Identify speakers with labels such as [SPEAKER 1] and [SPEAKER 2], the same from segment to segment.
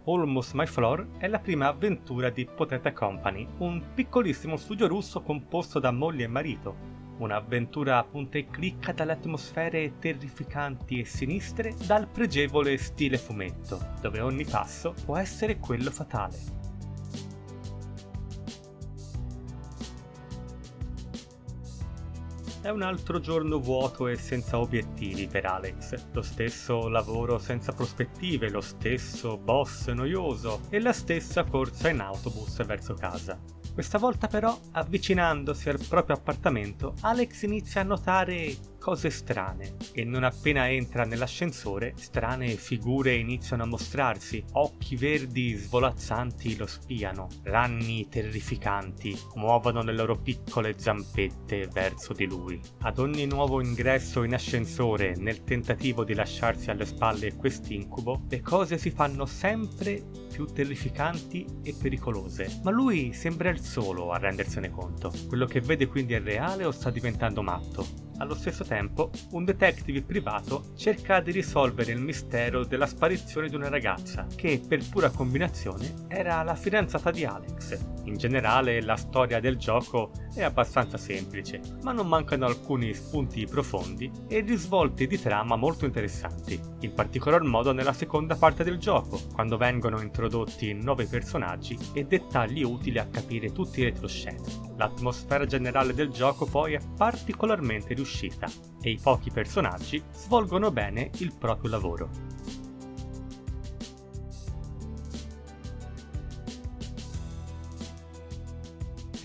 [SPEAKER 1] Almost My Floor è la prima avventura di Potato Company, un piccolissimo studio russo composto da moglie e marito. Un'avventura a punta e clicca dalle atmosfere terrificanti e sinistre, dal pregevole stile fumetto, dove ogni passo può essere quello fatale. È un altro giorno vuoto e senza obiettivi per Alex, lo stesso lavoro senza prospettive, lo stesso boss noioso e la stessa corsa in autobus verso casa. Questa volta però, avvicinandosi al proprio appartamento, Alex inizia a notare cose strane e non appena entra nell'ascensore, strane figure iniziano a mostrarsi, occhi verdi svolazzanti lo spiano, ragni terrificanti muovono le loro piccole zampette verso di lui. Ad ogni nuovo ingresso in ascensore nel tentativo di lasciarsi alle spalle quest'incubo, le cose si fanno sempre più terrificanti e pericolose, ma lui sembra il solo a rendersene conto. Quello che vede quindi è reale o sta diventando matto? Allo stesso tempo, un detective privato cerca di risolvere il mistero della sparizione di una ragazza, che per pura combinazione era la fidanzata di Alex. In generale, la storia del gioco è abbastanza semplice, ma non mancano alcuni spunti profondi e risvolti di trama molto interessanti, in particolar modo nella seconda parte del gioco, quando vengono introdotti nuovi personaggi e dettagli utili a capire tutti i retroscena. L'atmosfera generale del gioco poi è particolarmente riuscita e i pochi personaggi svolgono bene il proprio lavoro.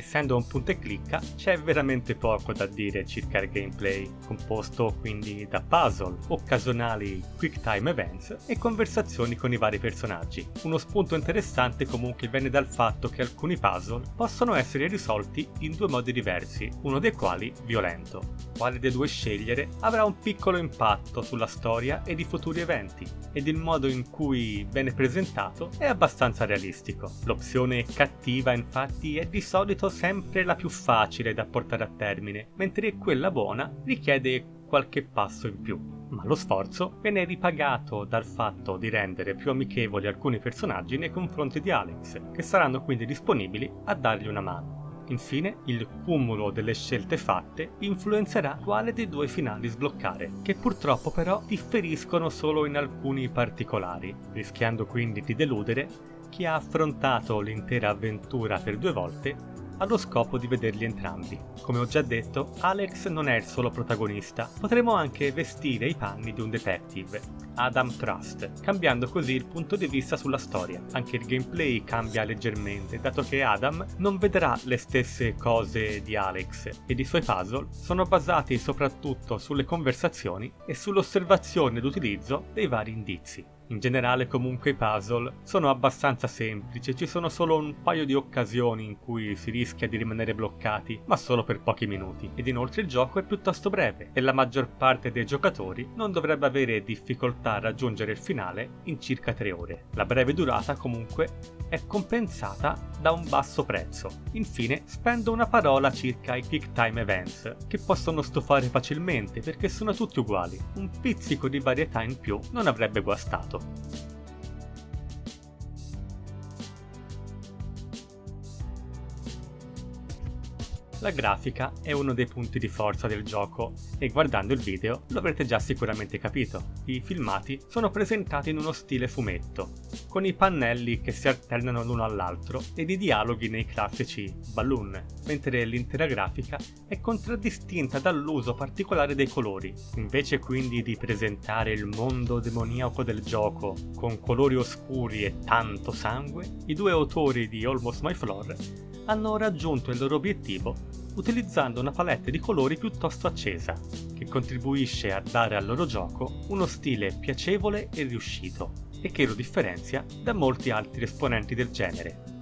[SPEAKER 1] Essendo un punta e clicca, c'è veramente poco da dire circa il gameplay, composto quindi da puzzle, occasionali quick time events e conversazioni con i vari personaggi. Uno spunto interessante comunque viene dal fatto che alcuni puzzle possono essere risolti in due modi diversi, uno dei quali violento. Quale dei due scegliere avrà un piccolo impatto sulla storia ed i futuri eventi, ed il modo in cui viene presentato è abbastanza realistico. L'opzione cattiva infatti è di solito sempre la più facile da portare a termine, mentre quella buona richiede qualche passo in più. Ma lo sforzo viene ripagato dal fatto di rendere più amichevoli alcuni personaggi nei confronti di Alex, che saranno quindi disponibili a dargli una mano. Infine, il cumulo delle scelte fatte influenzerà quale dei due finali sbloccare, che purtroppo però differiscono solo in alcuni particolari, rischiando quindi di deludere chi ha affrontato l'intera avventura per due volte allo scopo di vederli entrambi. Come ho già detto, Alex non è il solo protagonista, potremo anche vestire i panni di un detective, Adam Trust, cambiando così il punto di vista sulla storia. Anche il gameplay cambia leggermente, dato che Adam non vedrà le stesse cose di Alex, ed i suoi puzzle sono basati soprattutto sulle conversazioni e sull'osservazione ed utilizzo dei vari indizi. In generale comunque i puzzle sono abbastanza semplici, ci sono solo un paio di occasioni in cui si rischia di rimanere bloccati, ma solo per pochi minuti, ed inoltre il gioco è piuttosto breve e la maggior parte dei giocatori non dovrebbe avere difficoltà a raggiungere il finale in circa 3 ore. La breve durata comunque è compensata da un basso prezzo. Infine spendo una parola circa i quick time events, che possono stufare facilmente perché sono tutti uguali, un pizzico di varietà in più non avrebbe guastato. La grafica è uno dei punti di forza del gioco e guardando il video lo avrete già sicuramente capito. I filmati sono presentati in uno stile fumetto, con i pannelli che si alternano l'uno all'altro ed i dialoghi nei classici balloon, mentre l'intera grafica è contraddistinta dall'uso particolare dei colori. Invece quindi di presentare il mondo demoniaco del gioco con colori oscuri e tanto sangue, i due autori di Almost My Floor hanno raggiunto il loro obiettivo utilizzando una palette di colori piuttosto accesa, che contribuisce a dare al loro gioco uno stile piacevole e riuscito, e che lo differenzia da molti altri esponenti del genere.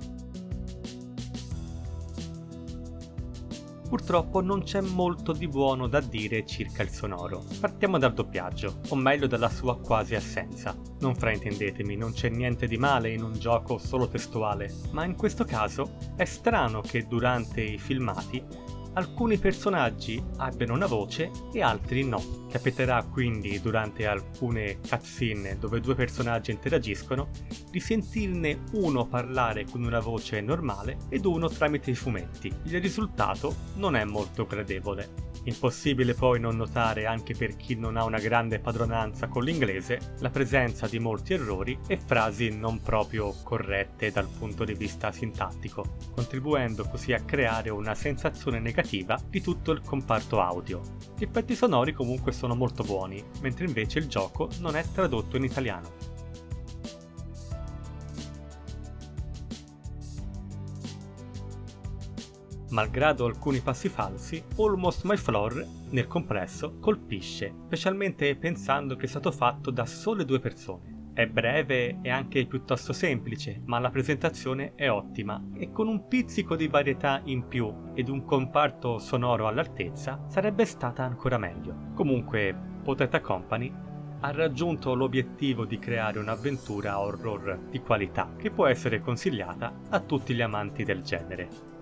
[SPEAKER 1] Purtroppo non c'è molto di buono da dire circa il sonoro. Partiamo dal doppiaggio, o meglio dalla sua quasi assenza. Non fraintendetemi, non c'è niente di male in un gioco solo testuale, ma in questo caso è strano che durante i filmati alcuni personaggi abbiano una voce e altri no. Capiterà quindi durante alcune cutscene dove due personaggi interagiscono di sentirne uno parlare con una voce normale ed uno tramite i fumetti. Il risultato non è molto gradevole. Impossibile poi non notare, anche per chi non ha una grande padronanza con l'inglese, la presenza di molti errori e frasi non proprio corrette dal punto di vista sintattico, contribuendo così a creare una sensazione negativa di tutto il comparto audio. Gli effetti sonori comunque sono molto buoni, mentre invece il gioco non è tradotto in italiano. Malgrado alcuni passi falsi, Almost My Floor, nel complesso, colpisce, specialmente pensando che è stato fatto da sole 2 persone. È breve e anche piuttosto semplice, ma la presentazione è ottima e con un pizzico di varietà in più ed un comparto sonoro all'altezza sarebbe stata ancora meglio. Comunque, Potato Company ha raggiunto l'obiettivo di creare un'avventura horror di qualità che può essere consigliata a tutti gli amanti del genere.